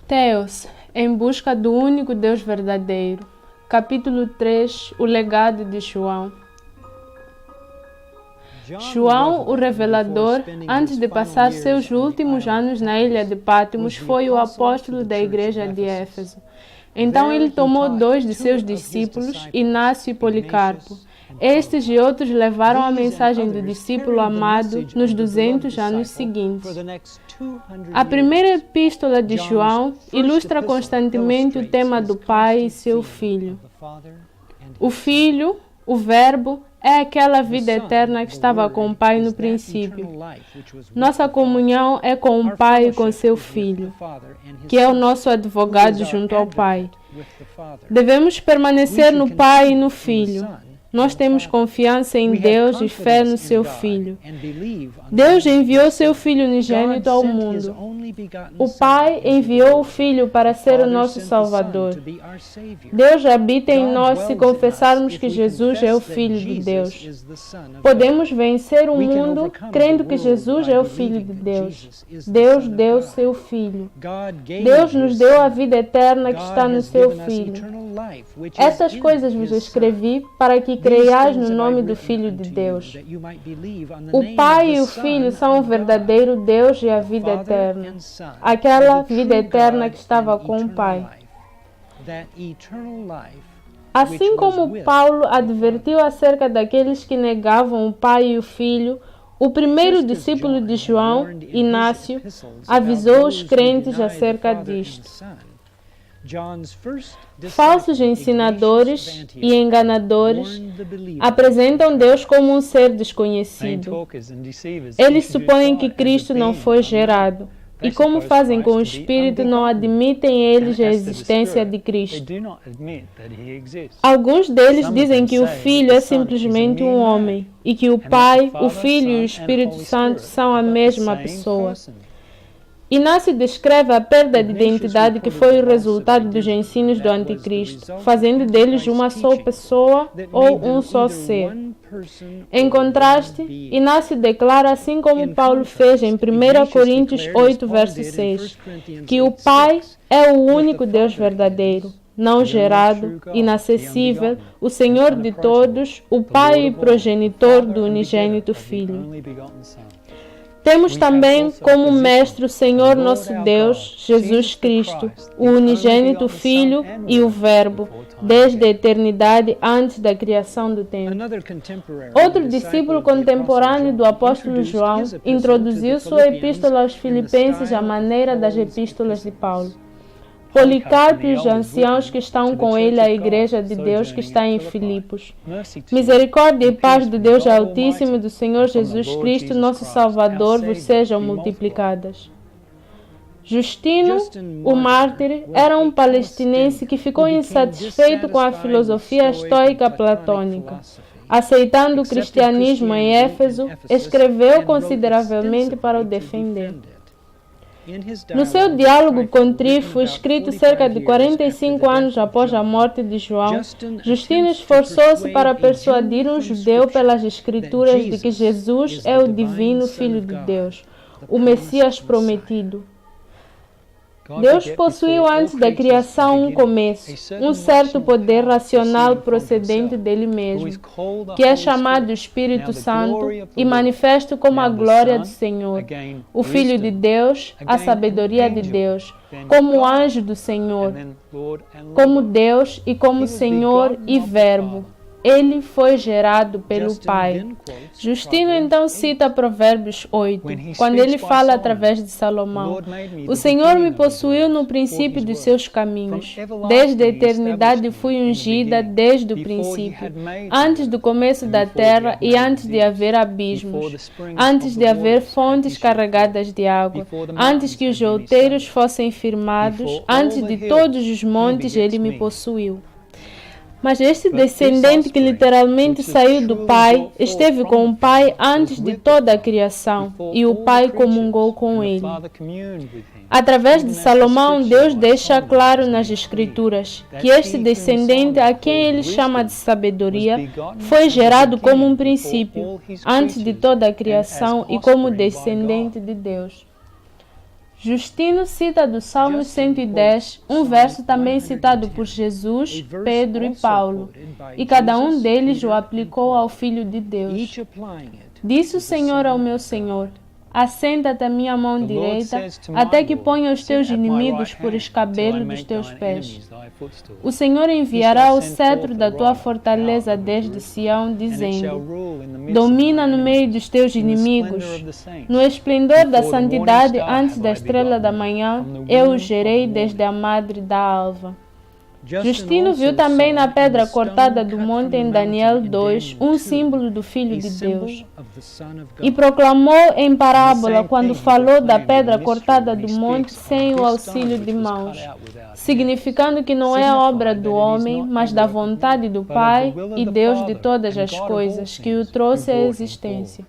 Teos, em busca do único Deus verdadeiro. Capítulo 3, o legado de João. João, o revelador, antes de passar seus últimos anos na ilha de Patmos, foi o apóstolo da igreja de Éfeso. Então ele tomou 2 de seus discípulos, Inácio e Policarpo. Estes e outros levaram a mensagem do discípulo amado nos 200 anos seguintes. A primeira epístola de João ilustra constantemente o tema do Pai e seu Filho. O Filho, o Verbo, é aquela vida eterna que estava com o Pai no princípio. Nossa comunhão é com o Pai e com seu Filho, que é o nosso advogado junto ao Pai. Devemos permanecer no Pai e no Filho. Nós temos confiança em Deus e fé no seu Filho. Deus enviou seu Filho unigênito ao mundo. O Pai enviou o Filho para ser o nosso Salvador. Deus habita em nós se confessarmos que Jesus é o Filho de Deus. Podemos vencer o mundo crendo que Jesus é o Filho de Deus. Deus deu seu Filho. Deus nos deu a vida eterna que está no seu Filho. Essas coisas vos escrevi para que creiais no nome do Filho de Deus. O Pai e o Filho são o verdadeiro Deus e a vida eterna. Aquela vida eterna que estava com o Pai. Assim como Paulo advertiu acerca daqueles que negavam o Pai e o Filho, o primeiro discípulo de João, Inácio, avisou os crentes acerca disto. Falsos ensinadores e enganadores apresentam Deus como um ser desconhecido. Eles supõem que Cristo não foi gerado. E como fazem com o Espírito, não admitem eles a existência de Cristo. Alguns deles dizem que o Filho é simplesmente um homem e que o Pai, o Filho e o Espírito Santo são a mesma pessoa. Inácio descreve a perda de identidade que foi o resultado dos ensinos do Anticristo, fazendo deles uma só pessoa ou um só ser. Em contraste, Inácio declara, assim como Paulo fez em 1 Coríntios 8, verso 6, que o Pai é o único Deus verdadeiro, não gerado, inacessível, o Senhor de todos, o Pai e progenitor do unigênito Filho. Temos também como mestre o Senhor nosso Deus, Jesus Cristo, o unigênito Filho e o Verbo, desde a eternidade antes da criação do tempo. Outro discípulo contemporâneo do apóstolo João introduziu sua epístola aos Filipenses à maneira das epístolas de Paulo. Policarpo e os anciãos que estão com ele à igreja de Deus que está em Filipos. Misericórdia e paz do Deus Altíssimo e do Senhor Jesus Cristo, nosso Salvador, vos sejam multiplicadas. Justino, o mártir, era um palestinense que ficou insatisfeito com a filosofia estoica platônica. Aceitando o cristianismo em Éfeso, escreveu consideravelmente para o defender. No seu diálogo com Trifo, escrito cerca de 45 anos após a morte de João, Justino esforçou-se para persuadir um judeu pelas Escrituras de que Jesus é o divino Filho de Deus, o Messias prometido. Deus possuiu antes da criação um começo, um certo poder racional procedente dele mesmo, que é chamado Espírito Santo e manifesto como a glória do Senhor, o Filho de Deus, a sabedoria de Deus, como anjo do Senhor, como Deus e como Senhor e Verbo. Ele foi gerado pelo Pai. Justino então cita Provérbios 8, quando ele fala através de Salomão: O Senhor me possuiu no princípio dos seus caminhos. Desde a eternidade fui ungida desde o princípio, antes do começo da terra e antes de haver abismos, antes de haver fontes carregadas de água, antes que os outeiros fossem firmados, antes de todos os montes ele me possuiu. Mas este descendente que literalmente saiu do Pai, esteve com o Pai antes de toda a criação, e o Pai comungou com ele. Através de Salomão, Deus deixa claro nas Escrituras que este descendente, a quem ele chama de sabedoria, foi gerado como um princípio, antes de toda a criação e como descendente de Deus. Justino cita do Salmo 110, um verso também citado por Jesus, Pedro e Paulo, e cada um deles o aplicou ao Filho de Deus. Disse o Senhor ao meu Senhor: assenta-te à minha mão direita, até que ponha os teus inimigos por escabelo dos teus pés. O Senhor enviará o cetro da tua fortaleza desde Sião, dizendo: domina no meio dos teus inimigos. No esplendor da santidade, antes da estrela da manhã, eu o gerei desde a madre da alva. Justino viu também na pedra cortada do monte em Daniel 2 um símbolo do Filho de Deus e proclamou em parábola quando falou da pedra cortada do monte sem o auxílio de mãos, significando que não é obra do homem, mas da vontade do Pai e Deus de todas as coisas que o trouxe à existência.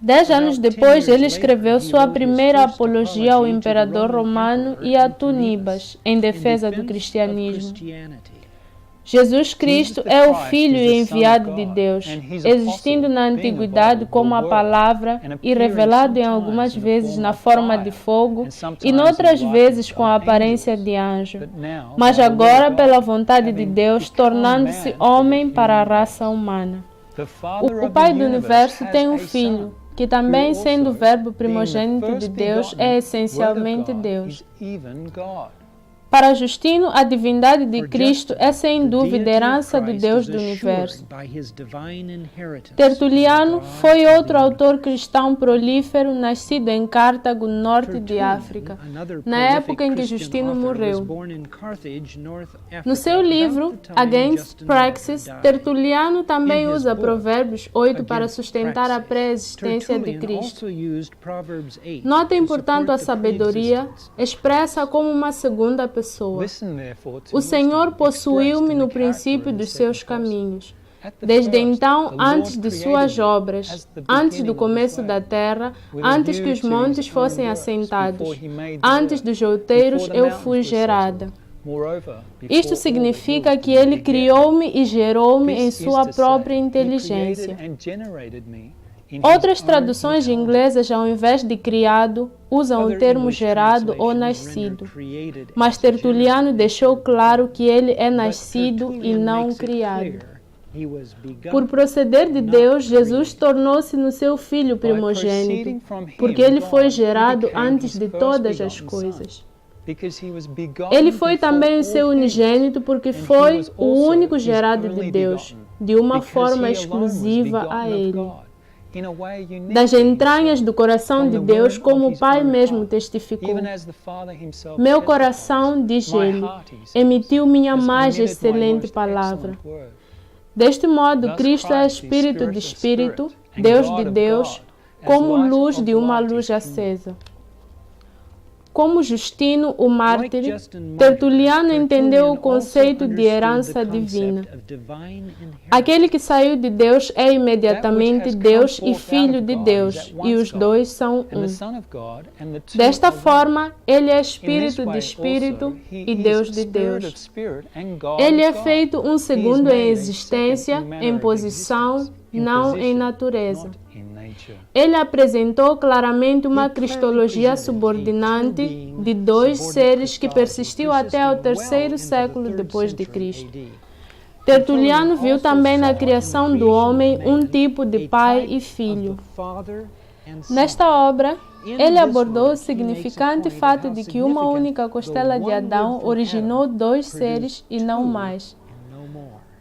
10 anos depois, ele escreveu sua primeira apologia ao imperador romano e a Tunibas, em defesa do cristianismo. Jesus Cristo é o Filho e enviado de Deus, existindo na antiguidade como a palavra e revelado em algumas vezes na forma de fogo e noutras vezes com a aparência de anjo, mas agora pela vontade de Deus, tornando-se homem para a raça humana. O Pai do Universo tem um Filho, que também, sendo o Verbo primogênito de Deus, é essencialmente Deus. Para Justino, a divindade de Cristo é sem dúvida herança do Deus do Universo. Tertuliano foi outro autor cristão prolífero nascido em Cartago, norte de África, na época em que Justino morreu. No seu livro, Against Praxis, Tertuliano também usa Provérbios 8 para sustentar a pré-existência de Cristo. Notem, portanto, a sabedoria expressa como uma segunda pessoa. O Senhor possuiu-me no princípio dos seus caminhos. Desde então, antes de suas obras, antes do começo da terra, antes que os montes fossem assentados, antes dos outeiros eu fui gerada. Isto significa que Ele criou-me e gerou-me em sua própria inteligência. Outras traduções inglesas, ao invés de criado, usam o termo gerado ou nascido. Mas Tertuliano deixou claro que ele é nascido e não criado. Por proceder de Deus, Jesus tornou-se no seu Filho primogênito, porque ele foi gerado antes de todas as coisas. Ele foi também o seu unigênito, porque foi o único gerado de Deus, de uma forma exclusiva a ele. Das entranhas do coração de Deus, como o Pai mesmo testificou. Meu coração, diz ele, emitiu minha mais excelente palavra. Deste modo, Cristo é Espírito de Espírito, Deus de Deus, como luz de uma luz acesa. Como Justino, o mártir, Tertuliano entendeu o conceito de herança divina. Aquele que saiu de Deus é imediatamente Deus e Filho de Deus, e os dois são um. Desta forma, ele é Espírito de Espírito e Deus de Deus. Ele é feito um segundo em existência, em posição, não em natureza. Ele apresentou claramente uma cristologia subordinante de dois seres que persistiu até ao 3º século depois de Cristo. Tertuliano viu também na criação do homem um tipo de pai e filho. Nesta obra, ele abordou o significante fato de que uma única costela de Adão originou dois seres e não mais.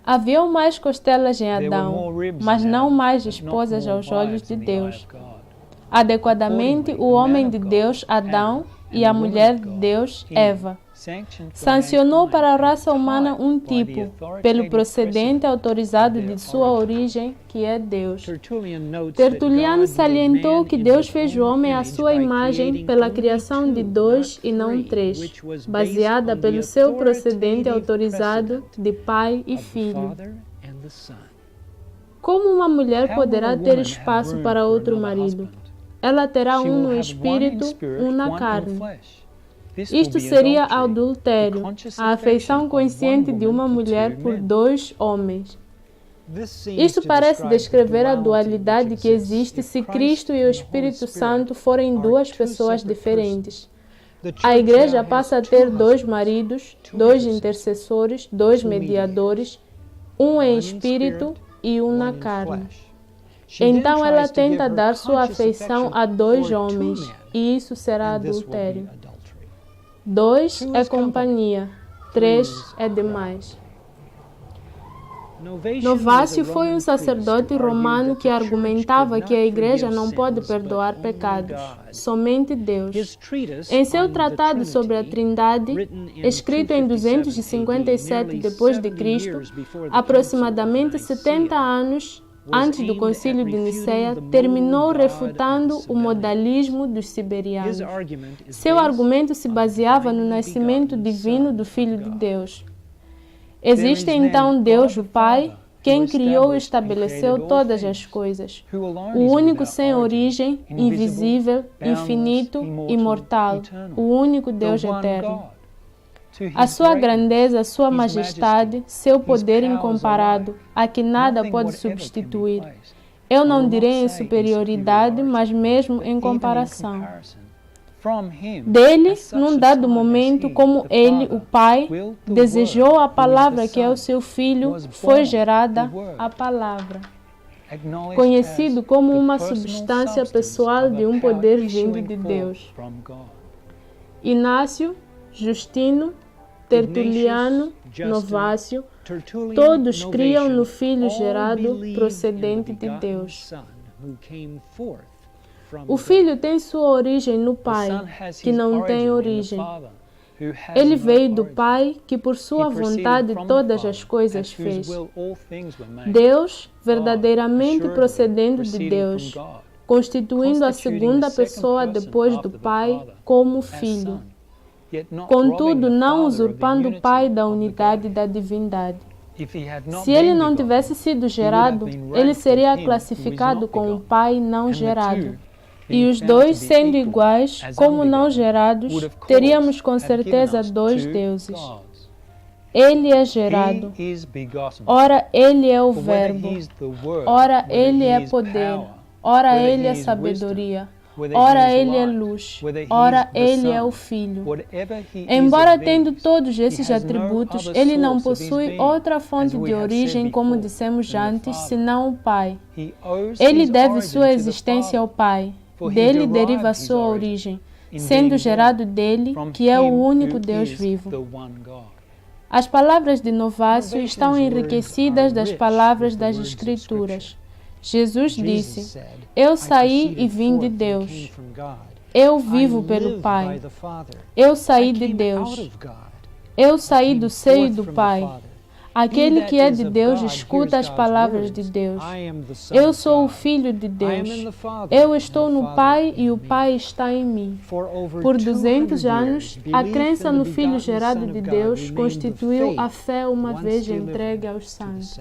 Haviam mais costelas em Adão, mas não mais esposas aos olhos de Deus. Adequadamente, o homem de Deus, Adão, e a mulher de Deus, Eva, sancionou para a raça humana um tipo, pelo procedente autorizado de sua origem, que é Deus. Tertuliano salientou que Deus fez o homem à sua imagem pela criação de 2 e não 3, baseada pelo seu procedente autorizado de pai e filho. Como uma mulher poderá ter espaço para outro marido? Ela terá um no espírito, um na carne. Isto seria adultério, a afeição consciente de uma mulher por 2 homens. Isto parece descrever a dualidade que existe se Cristo e o Espírito Santo forem duas pessoas diferentes. A igreja passa a ter 2 maridos, 2 intercessores, 2 mediadores, um em espírito e um na carne. Então ela tenta dar sua afeição a 2 homens, e isso será adultério. 2 é companhia, 3 é demais. Novácio foi um sacerdote romano que argumentava que a igreja não pode perdoar pecados, somente Deus. Em seu tratado sobre a Trindade, escrito em 257 d.C., aproximadamente 70 anos antes do Concílio de Nicéia, terminou refutando o modalismo dos siberianos. Seu argumento se baseava no nascimento divino do Filho de Deus. Existe então Deus, o Pai, quem criou e estabeleceu todas as coisas, o único sem origem, invisível, infinito, imortal, o único Deus eterno. A sua grandeza, a sua majestade, seu poder incomparável, a que nada pode substituir. Eu não direi em superioridade, mas mesmo em comparação. Dele, num dado momento, como ele, o Pai, desejou a palavra que é o seu Filho, foi gerada a palavra, conhecido como uma substância pessoal de um poder vindo de Deus. Inácio, Justino, Tertuliano, Novácio, todos criam no Filho gerado procedente de Deus. O Filho tem sua origem no Pai, que não tem origem. Ele veio do Pai, que por sua vontade todas as coisas fez. Deus, verdadeiramente procedendo de Deus, constituindo a segunda pessoa depois do Pai como Filho. Contudo, não usurpando o Pai da unidade da divindade. Se ele não tivesse sido gerado, ele seria classificado com o Pai não gerado. E os dois, sendo iguais, como não gerados, teríamos com certeza 2 deuses. Ele é gerado. Ora, ele é o Verbo. Ora, ele é poder. Ora, ele é sabedoria. Ora, ele é luz. Ora, ele é o Filho. Embora tendo todos esses atributos, ele não possui outra fonte de origem, como dissemos antes, senão o Pai. Ele deve sua existência ao Pai. Dele deriva a sua origem, sendo gerado dele, que é o único Deus vivo. As palavras de Novácio estão enriquecidas das palavras das Escrituras. Jesus disse: Eu saí e vim de Deus. Eu vivo pelo Pai. Eu saí de Deus. Eu saí do seio do Pai. Aquele que é de Deus escuta as palavras de Deus. Eu sou o Filho de Deus. Eu estou no Pai e o Pai está em mim. Por 200 anos, a crença no Filho gerado de Deus constituiu a fé uma vez entregue aos santos.